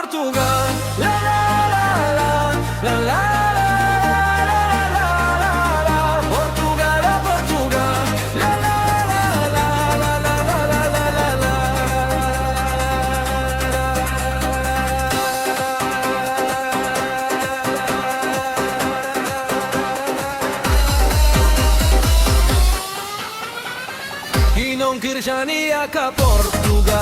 Portugal. La la la la, la la la la la la. Portugal, a Portugal. La la la la la la la la la la. E não queres já nem a Portugal.